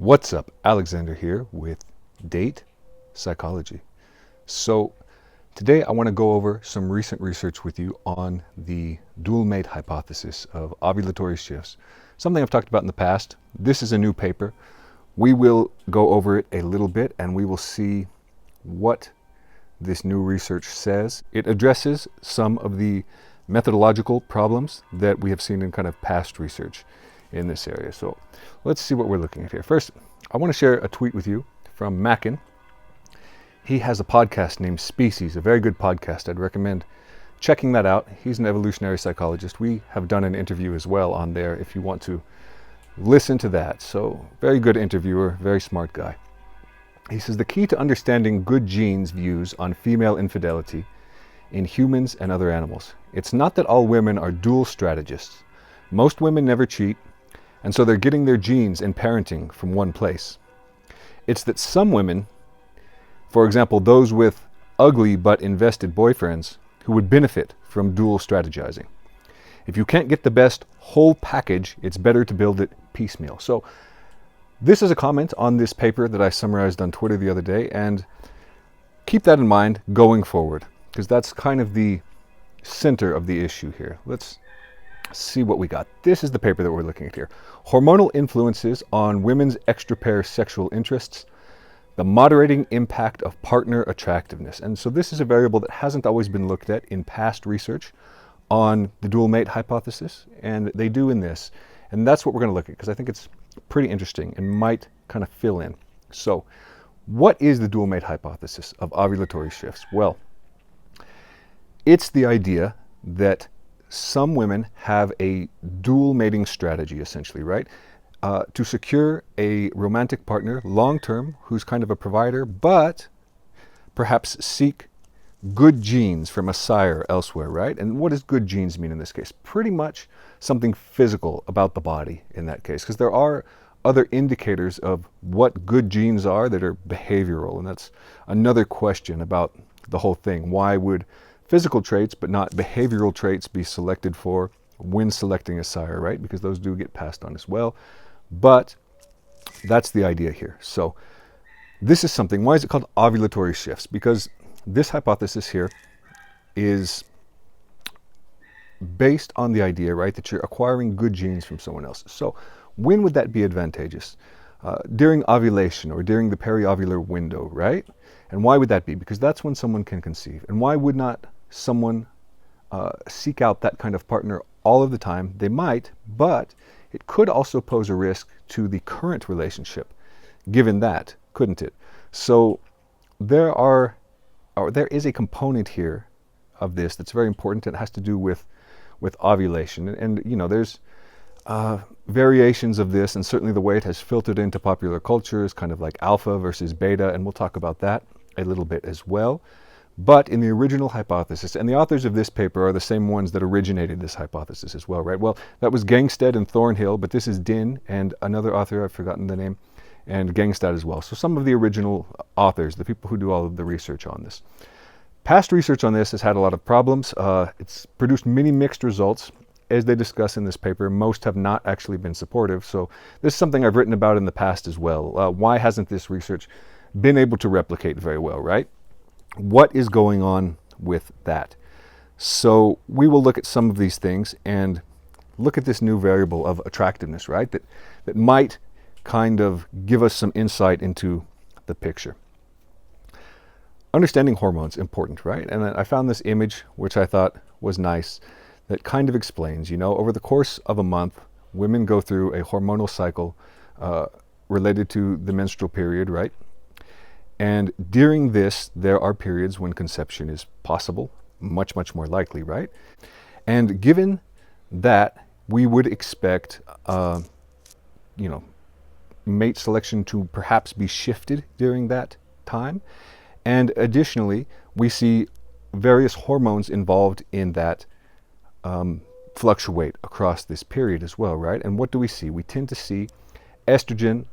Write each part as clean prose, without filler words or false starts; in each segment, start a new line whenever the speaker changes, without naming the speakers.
What's up? Alexander here with Date Psychology. So today I want to go over some recent research with you on the dual mate hypothesis of ovulatory shifts. Something I've talked about in the past. This is a new paper. We will go over it a little bit and we will see what this new research says. It addresses some of the methodological problems that we have seen in kind of past research in this area. So let's see what we're looking at here. First, I want to share a tweet with you from Mackin. He has a podcast named Species, a very good podcast. I'd recommend checking that out. He's an evolutionary psychologist. We have done an interview as well on there if you want to listen to that. So very good interviewer, very smart guy. He says the key to understanding good genes views on female infidelity in humans and other animals. It's not that all women are dual strategists. Most women never cheat, and so they're getting their genes and parenting from one place. It's that some women, for example, those with ugly but invested boyfriends, who would benefit from dual strategizing. If you can't get the best whole package, it's better to build it piecemeal. So this is a comment on this paper that I summarized on Twitter the other day, and keep that in mind going forward, because that's kind of the center of the issue here. Let's see what we got. This is the paper that we're looking at here. Hormonal influences on women's extra-pair sexual interests, the moderating impact of partner attractiveness. And so this is a variable that hasn't always been looked at in past research on the dual mate hypothesis, and they do in this. And that's what we're going to look at, because I think it's pretty interesting and might kind of fill in. So what is the dual mate hypothesis of ovulatory shifts? Well, it's the idea that some women have a dual mating strategy, essentially, right? To secure a romantic partner long-term who's kind of a provider, but perhaps seek good genes from a sire elsewhere, right? And what does good genes mean in this case? Pretty much something physical about the body in that case, because there are other indicators of what good genes are that are behavioral, and that's another question about the whole thing. Why would physical traits but not behavioral traits be selected for when selecting a sire, right? Because those do get passed on as well. But that's the idea here. So this is something, why is it called ovulatory shifts? Because this hypothesis here is based on the idea, right, that you're acquiring good genes from someone else. So when would that be advantageous? During ovulation or during the periovular window, right? And why would that be? Because that's when someone can conceive. And why would not someone seek out that kind of partner all of the time? They might, but it could also pose a risk to the current relationship, given that, couldn't it? So there is a component here of this that's very important. It has to do with ovulation. And you know, there's variations of this, and certainly the way it has filtered into popular culture is kind of like alpha versus beta, and we'll talk about that a little bit as well. But in the original hypothesis, and the authors of this paper are the same ones that originated this hypothesis as well, right? Well, that was Gangstead and Thornhill, but this is Din and another author, I've forgotten the name, and Gangstead as well. So some of the original authors, the people who do all of the research on this. Past research on this has had a lot of problems. It's produced many mixed results. As they discuss in this paper, most have not actually been supportive. So this is something I've written about in the past as well. Why hasn't this research been able to replicate very well, right? What is going on with that? So we will look at some of these things and look at this new variable of attractiveness, right? That might kind of give us some insight into the picture. Understanding hormones, important, right? And I found this image, which I thought was nice, that kind of explains, you know, over the course of a month, women go through a hormonal cycle related to the menstrual period, right? And during this, there are periods when conception is possible, much, much more likely, right? And given that, we would expect, mate selection to perhaps be shifted during that time. And additionally, we see various hormones involved in that fluctuate across this period as well, right? And what do we see? We tend to see estrogen,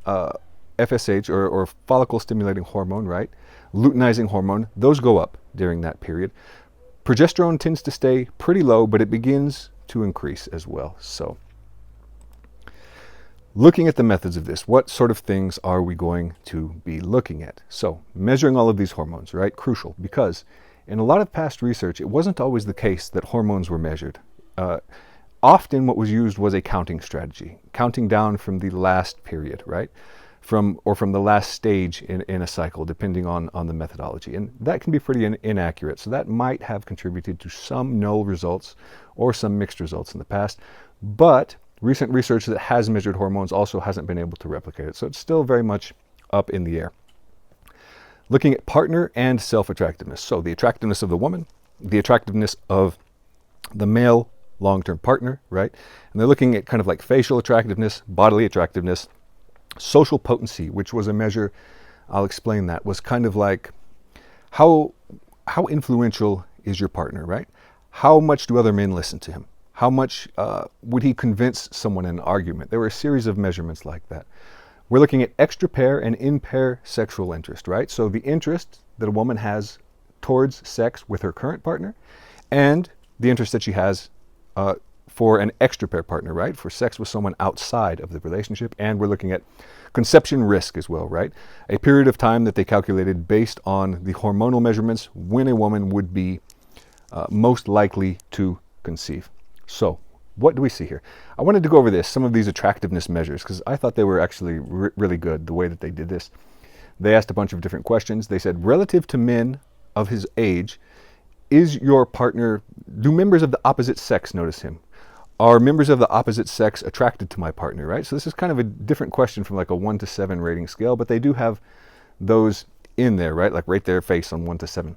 FSH, or follicle stimulating hormone, right? Luteinizing hormone, those go up during that period. Progesterone tends to stay pretty low, but it begins to increase as well. So Looking at the methods of this, what sort of things are we going to be looking at? So measuring all of these hormones, right? Crucial, because in a lot of past research, it wasn't always the case that hormones were measured. Often what was used was a counting strategy, counting down from the last period, right? From the last stage in a cycle, depending on the methodology. And that can be pretty inaccurate. So that might have contributed to some null results or some mixed results in the past. But recent research that has measured hormones also hasn't been able to replicate it. So it's still very much up in the air. Looking at partner and self-attractiveness. So the attractiveness of the woman, the attractiveness of the male long-term partner, right? And they're looking at kind of like facial attractiveness, bodily attractiveness, social potency, which was a measure, I'll explain that, was kind of like how influential is your partner, right? How much do other men listen to him? How much would he convince someone in an argument? There were a series of measurements like that. We're looking at extra-pair and in-pair sexual interest, right? So the interest that a woman has towards sex with her current partner and the interest that she has for an extra-pair partner, right? For sex with someone outside of the relationship. And we're looking at conception risk as well, right? A period of time that they calculated based on the hormonal measurements when a woman would be most likely to conceive. So what do we see here? I wanted to go over some of these attractiveness measures, because I thought they were actually really good, the way that they did this. They asked a bunch of different questions. They said, relative to men of his age, is your partner, do members of the opposite sex notice him? Are members of the opposite sex attracted to my partner, right? So this is kind of a different question from like a 1 to 7 rating scale, but they do have those in there, right? Like rate their face on 1 to 7.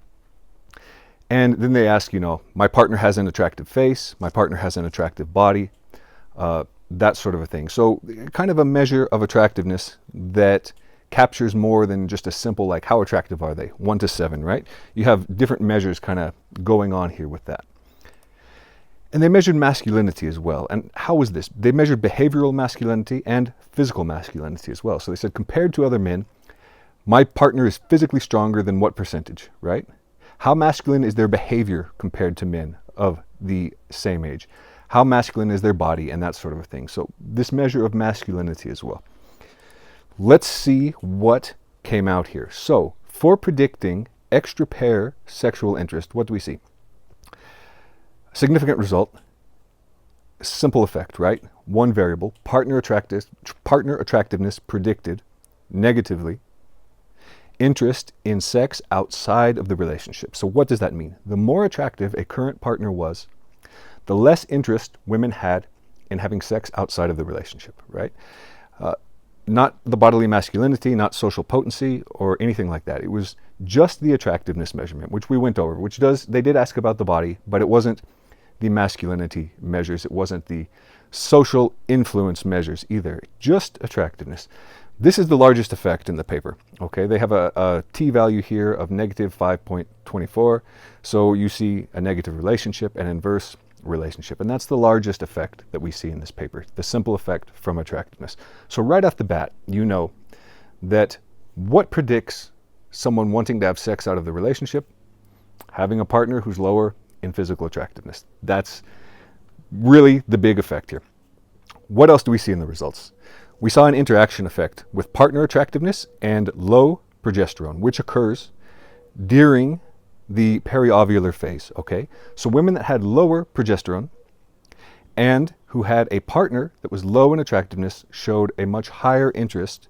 And then they ask, my partner has an attractive face, my partner has an attractive body, that sort of a thing. So kind of a measure of attractiveness that captures more than just a simple, like, how attractive are they? 1 to 7, right? You have different measures kind of going on here with that. And they measured masculinity as well. And how was this? They measured behavioral masculinity and physical masculinity as well. So they said, compared to other men, my partner is physically stronger than what percentage, right? How masculine is their behavior compared to men of the same age? How masculine is their body, and that sort of a thing. So this measure of masculinity as well. Let's see what came out here. So for predicting extra-pair sexual interest, what do we see? Significant result, simple effect, right? One variable, partner attractiveness predicted negatively. Interest in sex outside of the relationship. So what does that mean? The more attractive a current partner was, the less interest women had in having sex outside of the relationship, right? Not the bodily masculinity, not social potency or anything like that. It was just the attractiveness measurement, which we went over, they did ask about the body, but it wasn't the masculinity measures. It wasn't the social influence measures either, just attractiveness. This is the largest effect in the paper, okay? They have a t-value here of negative 5.24. So you see a negative relationship, an inverse relationship. And that's the largest effect that we see in this paper, the simple effect from attractiveness. So right off the bat, you know that what predicts someone wanting to have sex out of the relationship? Having a partner who's lower in physical attractiveness. That's really the big effect here. What else do we see in the results? We saw an interaction effect with partner attractiveness and low progesterone, which occurs during the periovular phase, okay? So women that had lower progesterone and who had a partner that was low in attractiveness showed a much higher interest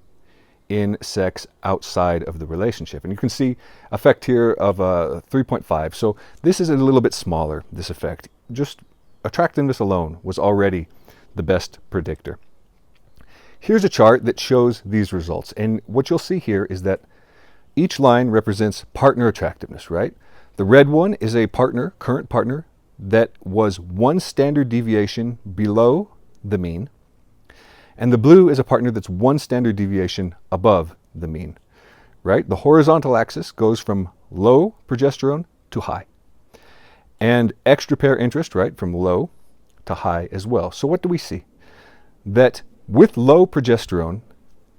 in sex outside of the relationship. And you can see effect here of 3.5. So this is a little bit smaller, this effect. Just attractiveness alone was already the best predictor. Here's a chart that shows these results. And what you'll see here is that each line represents partner attractiveness, right? The red one is a partner, current partner, that was 1 standard deviation below the mean. And the blue is a partner that's 1 standard deviation above the mean, right? The horizontal axis goes from low progesterone to high. And extra pair interest, right, from low to high as well. So what do we see? That with low progesterone,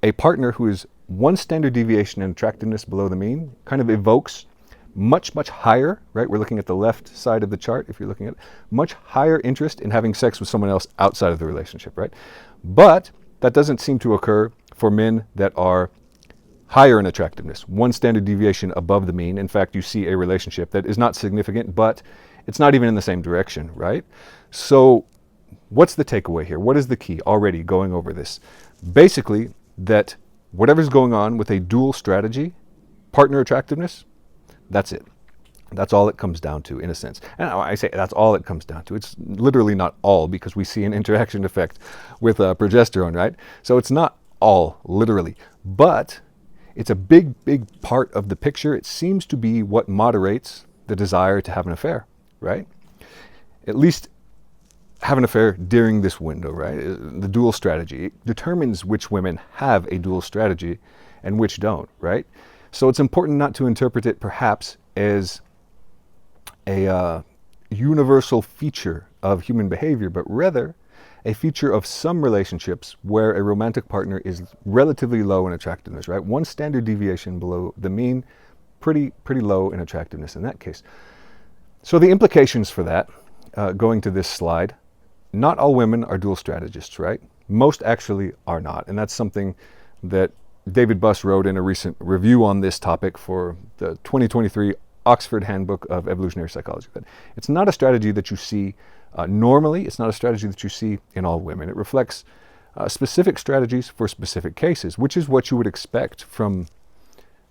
a partner who is 1 standard deviation in attractiveness below the mean kind of evokes much, much higher, right? We're looking at the left side of the chart, if you're looking at it, much higher interest in having sex with someone else outside of the relationship, right? But that doesn't seem to occur for men that are higher in attractiveness, one standard deviation above the mean. In fact, you see a relationship that is not significant, but it's not even in the same direction, right? So what's the takeaway here? What is the key? Already going over this. Basically, that whatever's going on with a dual strategy, partner attractiveness, that's it. That's all it comes down to, in a sense. And I say that's all it comes down to. It's literally not all, because we see an interaction effect with progesterone, right? So it's not all, literally. But it's a big, big part of the picture. It seems to be what moderates the desire to have an affair, right? At least have an affair during this window, right? The dual strategy. It determines which women have a dual strategy and which don't, right? So it's important not to interpret it perhaps as a universal feature of human behavior, but rather a feature of some relationships where a romantic partner is relatively low in attractiveness, right? One standard deviation below the mean, pretty low in attractiveness in that case. So the implications for that, going to this slide, not all women are dual strategists, right? Most actually are not. And that's something that David Buss wrote in a recent review on this topic for the 2023 Oxford Handbook of Evolutionary Psychology. But it's not a strategy that you see normally. It's not a strategy that you see in all women. It reflects specific strategies for specific cases, which is what you would expect from,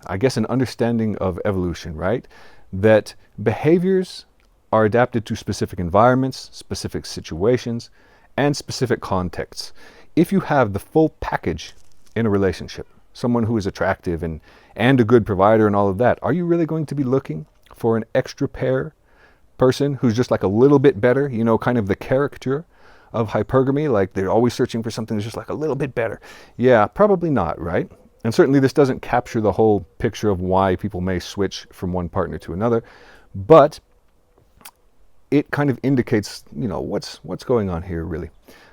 I guess, an understanding of evolution, right? That behaviors are adapted to specific environments, specific situations, and specific contexts. If you have the full package in a relationship, someone who is attractive and a good provider and all of that, are you really going to be looking for an extra pair person who's just like a little bit better, you know, kind of the caricature of hypergamy, like they're always searching for something that's just like a little bit better? Yeah, probably not, right? And certainly this doesn't capture the whole picture of why people may switch from one partner to another, but it kind of indicates, you know, what's going on here, really.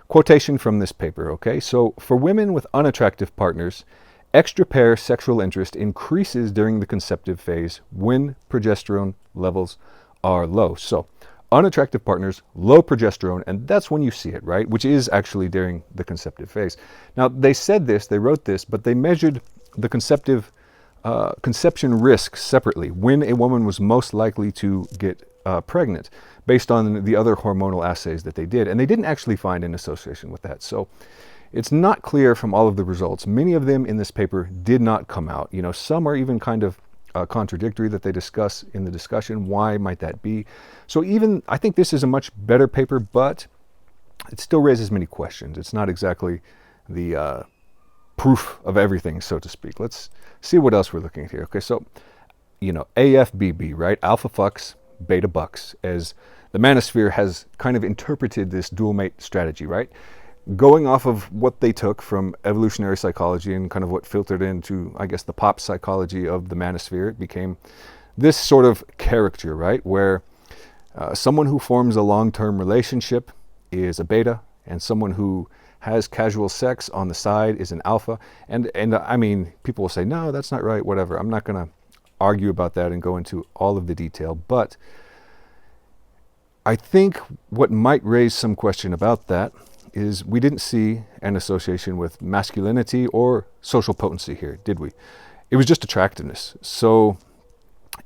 Quotation from this paper, okay? So for women with unattractive partners, extra pair sexual interest increases during the conceptive phase when progesterone levels are low. So unattractive partners, low progesterone, and that's when you see it, right? Which is actually during the conceptive phase. Now, they said this, they wrote this, but they measured the conception risk separately, when a woman was most likely to get pregnant, based on the other hormonal assays that they did. And they didn't actually find an association with that. So it's not clear from all of the results. Many of them in this paper did not come out. You know, some are even kind of contradictory that they discuss in the discussion. Why might that be? So even, I think this is a much better paper, but it still raises many questions. It's not exactly the proof of everything, so to speak. Let's see what else we're looking at here. Okay, so, you know, AFBB, right? Alpha fucks, beta bucks, as the manosphere has kind of interpreted this dual mate strategy, right? Going off of what they took from evolutionary psychology and kind of what filtered into, I guess, the pop psychology of the manosphere, it became this sort of caricature, right? Where someone who forms a long-term relationship is a beta, and someone who has casual sex on the side is an alpha. And I mean, people will say, no, that's not right, whatever. I'm not going to argue about that and go into all of the detail, but I think what might raise some question about that is we didn't see an association with masculinity or social potency here, did we? It was just attractiveness. So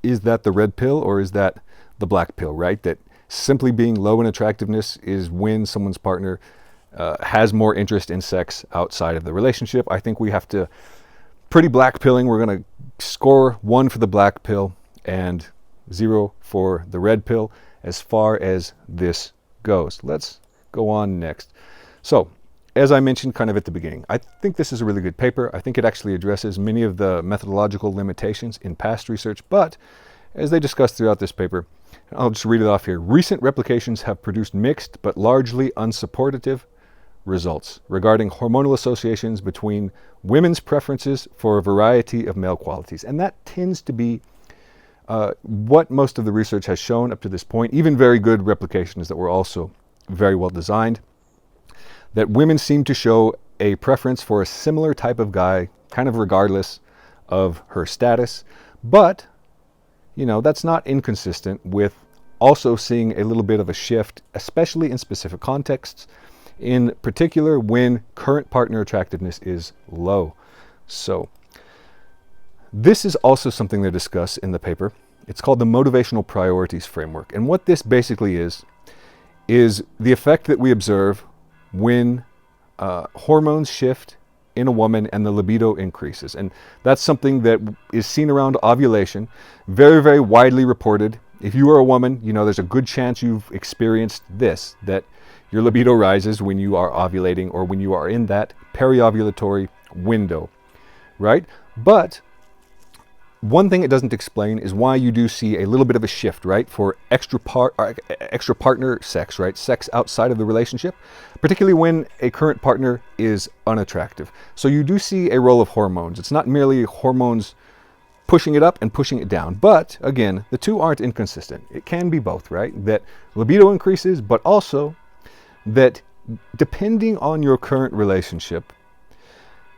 is that the red pill or is that the black pill, right? That simply being low in attractiveness is when someone's partner has more interest in sex outside of the relationship. I think we have to, pretty black pilling, we're going to score 1 for the black pill and 0 for the red pill as far as this goes. Let's go on next. So, as I mentioned kind of at the beginning, I think this is a really good paper. I think it actually addresses many of the methodological limitations in past research, but as they discuss throughout this paper, I'll just read it off here. Recent replications have produced mixed but largely unsupportive results regarding hormonal associations between women's preferences for a variety of male qualities. And that tends to be what most of the research has shown up to this point, even very good replications that were also very well designed, that women seem to show a preference for a similar type of guy, kind of regardless of her status. But, you know, that's not inconsistent with also seeing a little bit of a shift, especially in specific contexts, in particular when current partner attractiveness is low. So this is also something they discuss in the paper. It's called the motivational priorities framework. And what this basically is the effect that we observe when hormones shift in a woman and the libido increases. And that's something that is seen around ovulation, very, very widely reported. If you are a woman, you know, there's a good chance you've experienced this, that your libido rises when you are ovulating or when you are in that periovulatory window, right? But one thing it doesn't explain is why you do see a little bit of a shift, right, for extra partner sex, right, sex outside of the relationship, particularly when a current partner is unattractive. So you do see a role of hormones. It's not merely hormones pushing it up and pushing it down, but again, the two aren't inconsistent. It can be both, right, that libido increases, but also that depending on your current relationship,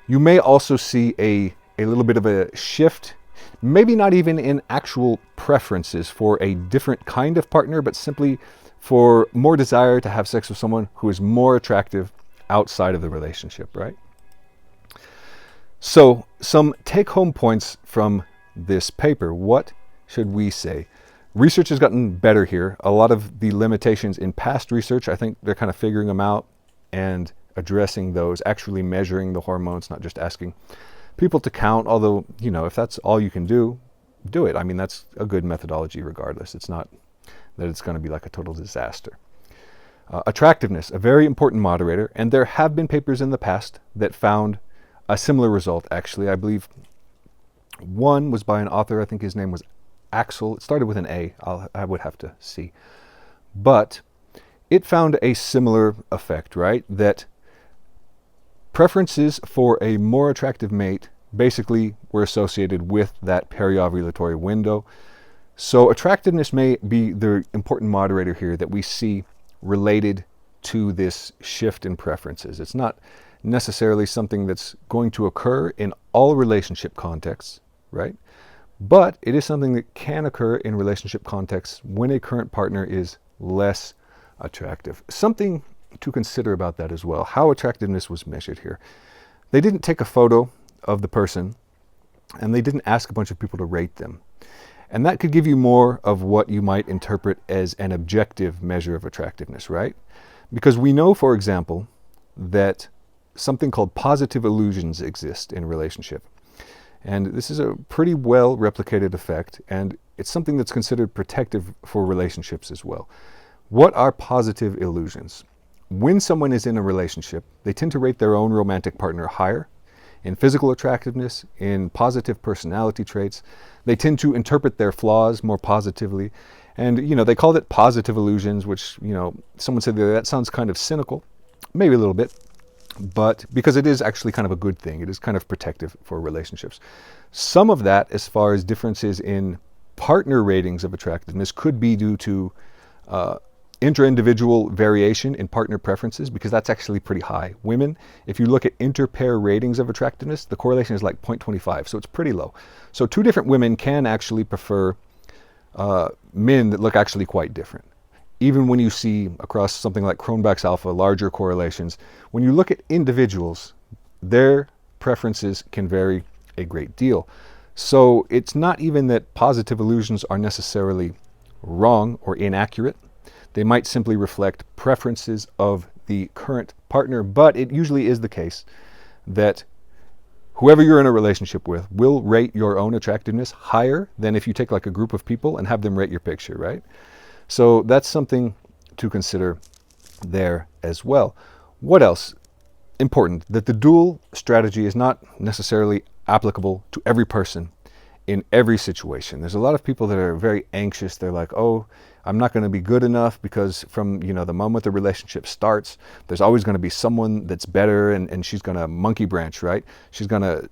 you may also see a little bit of a shift. Maybe not even in actual preferences for a different kind of partner, but simply for more desire to have sex with someone who is more attractive outside of the relationship, right? So some take-home points from this paper. What should we say? Research has gotten better here. A lot of the limitations in past research, I think they're kind of figuring them out and addressing those, actually measuring the hormones, not just asking people to count, although, you know, if that's all you can do, do it. I mean, that's a good methodology regardless. It's not that it's going to be like a total disaster. Attractiveness, a very important moderator, and there have been papers in the past that found a similar result, actually. I believe one was by an author, I think his name was Axel. It started with an A, I would have to see. But it found a similar effect, right? That preferences for a more attractive mate basically were associated with that periovulatory window. So attractiveness may be the important moderator here that we see related to this shift in preferences. It's not necessarily something that's going to occur in all relationship contexts, right? But it is something that can occur in relationship contexts when a current partner is less attractive. Something to consider about that as well, how attractiveness was measured here. They didn't take a photo of the person and they didn't ask a bunch of people to rate them. And that could give you more of what you might interpret as an objective measure of attractiveness, right? Because we know, for example, that something called positive illusions exist in a relationship. And this is a pretty well replicated effect, and it's something that's considered protective for relationships as well. What are positive illusions? When someone is in a relationship, they tend to rate their own romantic partner higher in physical attractiveness, in positive personality traits. They tend to interpret their flaws more positively. And, you know, they called it positive illusions, which, you know, someone said that sounds kind of cynical, maybe a little bit, but because it is actually kind of a good thing. It is kind of protective for relationships. Some of that, as far as differences in partner ratings of attractiveness, could be due to inter-individual variation in partner preferences, because that's actually pretty high. Women, if you look at inter-pair ratings of attractiveness, the correlation is like 0.25, so it's pretty low. So two different women can actually prefer men that look actually quite different. Even when you see across something like Cronbach's alpha, larger correlations, when you look at individuals, their preferences can vary a great deal. So it's not even that positive illusions are necessarily wrong or inaccurate. They might simply reflect preferences of the current partner, but it usually is the case that whoever you're in a relationship with will rate your own attractiveness higher than if you take like a group of people and have them rate your picture, right? So that's something to consider there as well. What else? Important, that the dual strategy is not necessarily applicable to every person in every situation. There's a lot of people that are very anxious. They're like, oh, I'm not going to be good enough because from, you know, the moment the relationship starts, there's always going to be someone that's better, and she's going to monkey branch, right? She's going to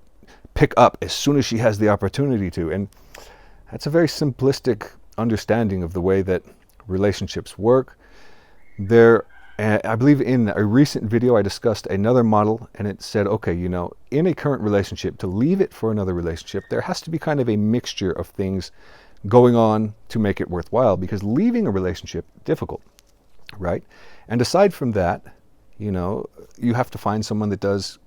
pick up as soon as she has the opportunity to. And that's a very simplistic understanding of the way that relationships work. I believe in a recent video I discussed another model, and it said, okay, you know, in a current relationship, to leave it for another relationship, there has to be kind of a mixture of things going on to make it worthwhile, because leaving a relationship is difficult, right? And aside from that, You have to find someone that does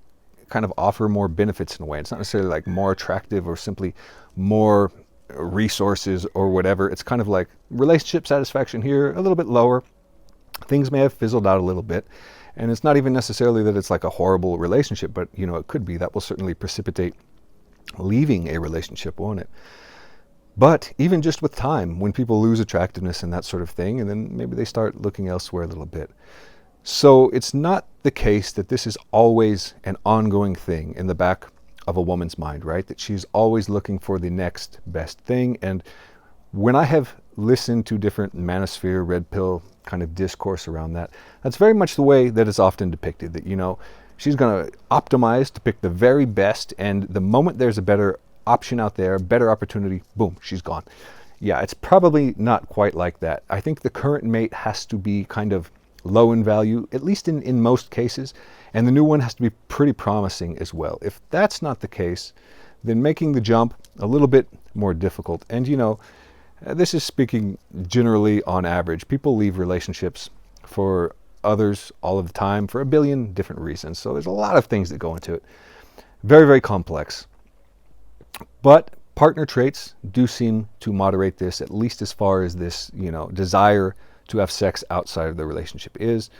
kind of offer more benefits in a way. It's not necessarily like more attractive or simply more resources or whatever. It's kind of like relationship satisfaction here, a little bit lower. Things may have fizzled out a little bit. And it's not even necessarily that it's like a horrible relationship, but it could be. That will certainly precipitate leaving a relationship, won't it? But even just with time, when people lose attractiveness and that sort of thing, and then maybe they start looking elsewhere a little bit. So it's not the case that this is always an ongoing thing in the back of a woman's mind, right? That she's always looking for the next best thing. And when I have listened to different manosphere, red pill kind of discourse around that, that's very much the way that it's often depicted, that, she's going to optimize to pick the very best, and the moment there's a better option out there, better opportunity, boom, she's gone. Yeah, it's probably not quite like that. I think the current mate has to be kind of low in value, at least in most cases, and the new one has to be pretty promising as well. If that's not the case, then making the jump a little bit more difficult. And this is speaking generally on average. People leave relationships for others all of the time for a billion different reasons. So there's a lot of things that go into it. Very, very complex. But partner traits do seem to moderate this, at least as far as this, desire to have sex outside of the relationship is.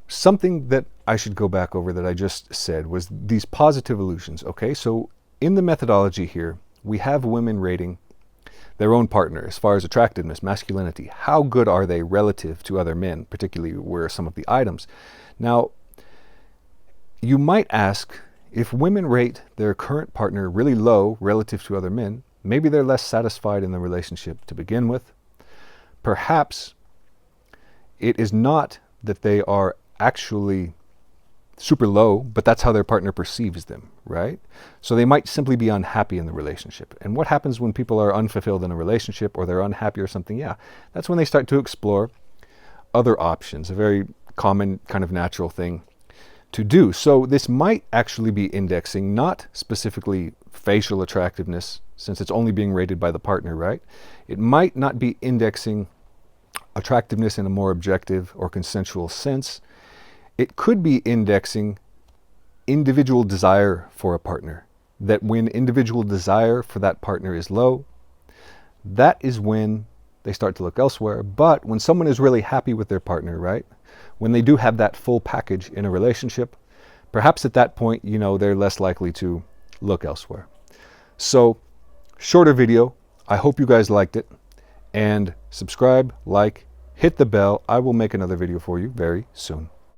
Something that I should go back over that I just said was these positive illusions. Okay, so in the methodology here, we have women rating their own partner as far as attractiveness, masculinity. How good are they relative to other men, particularly where some of the items. Now, you might ask, if women rate their current partner really low relative to other men, maybe they're less satisfied in the relationship to begin with. Perhaps it is not that they are actually super low, but that's how their partner perceives them, right? So they might simply be unhappy in the relationship. And what happens when people are unfulfilled in a relationship, or they're unhappy or something? Yeah, that's when they start to explore other options, a very common kind of natural thing to do. So this might actually be indexing, not specifically facial attractiveness, since it's only being rated by the partner, right? It might not be indexing attractiveness in a more objective or consensual sense. It could be indexing individual desire for a partner. That when individual desire for that partner is low, that is when they start to look elsewhere. But when someone is really happy with their partner, right? When they do have that full package in a relationship, perhaps at that point, they're less likely to look elsewhere. So, shorter video. I hope you guys liked it. And subscribe, like, hit the bell. I will make another video for you very soon.